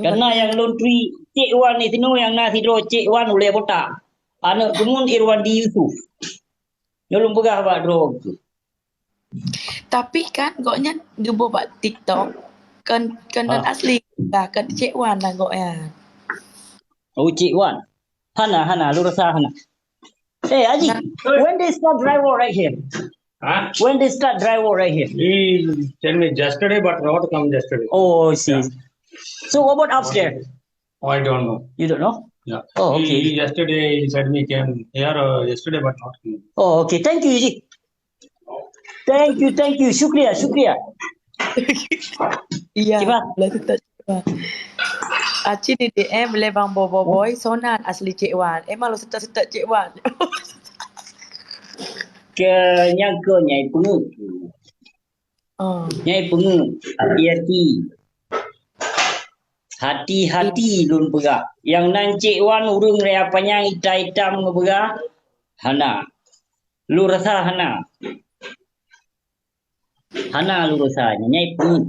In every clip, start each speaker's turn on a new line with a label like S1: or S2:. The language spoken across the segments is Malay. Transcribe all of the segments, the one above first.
S1: Karena yang laundry Cik Wan ni tino yang na tidro Cik Wan boleh botak. Anak kemun Irwandi Yusuf. Nyolong begah bak dro.
S2: Tapi kan goknya gebo buat TikTok kan non asli lah kan Cik Wan lah goknya.
S1: Oh Cik Wan. Hana lu rasa Hana. Hey Aji, when they start dry war right here?
S3: Huh?
S1: When they start dry war right here?
S3: He tell me yesterday, but not come yesterday.
S1: Oh, I see.
S3: Yeah.
S1: So what about upstairs?
S3: Oh, I don't know.
S1: You don't know?
S3: Yeah.
S1: Oh, okay.
S3: He yesterday he said me came here yesterday, but not come.
S1: Oh, okay. Thank you, Aji. Thank you. Shukriya.
S2: Iya.
S1: Cepat.
S2: Lah tetap cepat. Aci di DM lebang bobo boy sonan asli Cik Wan. Malu setak Cik Wan.
S1: Ke nyai pengu.
S2: Oh.
S1: Nyai pengu. Hati-hati lun pegak. Yang nan Cik Wan urung rea panyang hitam ngebegak. Hana. Lu rasa Hana. Hana lu rasanya nyai pengu.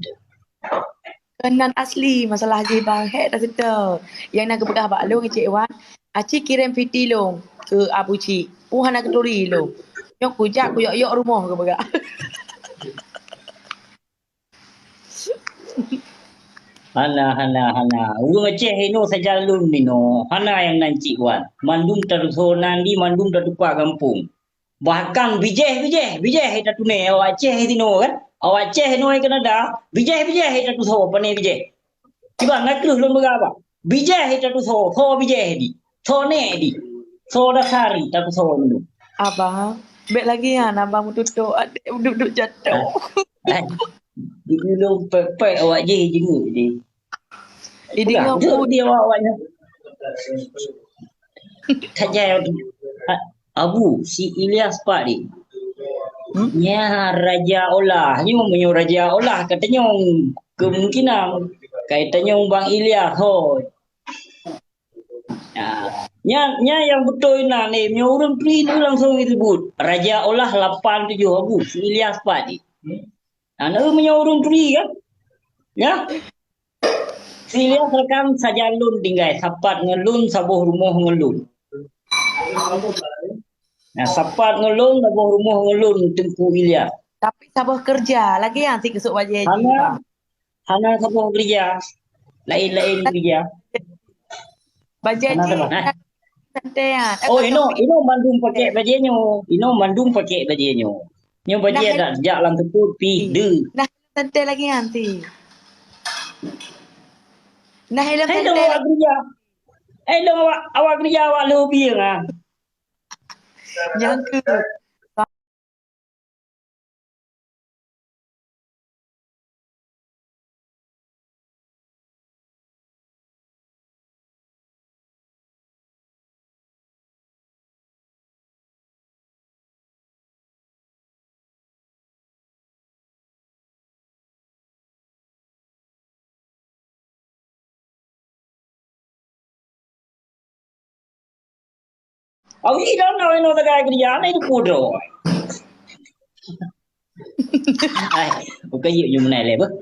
S2: Kenan asli masalah haji bang dah sedar. Yang nak kebegah bak long Cik Wan. Aci kirim piti long ke Abu Cik. Hana keduri long. Yok kujak ku yok rumah kebegah.
S1: Hana. Urung Aceh ino saja lun nino. Hana yang nan Cik Wan. Mandum taruso nandi mandum tatupa kampung. Bahkan bijeh tatu ne awak Aceh tino kan. Awak Aceh no kan ada. Bijeh tatu so pane bijeh. Tiba ngakluh lun berapa? Bijeh tatu so bijeh di. So ne di. So dasari tatu so nino.
S2: Abang, baik lagi kan abang tutup adik duduk jatuh.
S1: Dulu pepek awak je jenguk je.
S2: Ini
S1: Duduk dia awaknya. Saja Abu si Ilyas Pak ni. Ya Raja Olah. Ni mempunyai Raja Olah katanya kemungkinan kaitannya Bang Ilyas hoi. Nya yang betul nak ni punya orang pri tu langsung disebut Raja Olah 87 Abu si Ilyas Pak ni. Anak punya orang pri kan? Ya. Sila rekam saja lun tinggal sapat ngelun sabuh rumah ngelun. Nah sapat ngelun sabuh rumah ngelun Tengku Ilyas.
S2: Tapi sabar kerja lagi yang si kesuk wajah
S1: Hana sabuh kerja. Lain kerja.
S2: Bajet
S1: Hana
S2: je.
S1: sabar.
S2: Santai.
S1: Oh ino mandum pakai bajenyo. Ino mandum pakai bajenyo. Nyo baje ada jak lang teput pi de.
S2: Nah santai lagi nanti. Nah hilang
S1: Hai
S2: santai.
S1: awak kerja. Awak kerja awak lebih ngah.
S2: Yang ke
S1: Oh, you don't know the guy kerja ni tu kudro. Ai, bukan you mana lepas.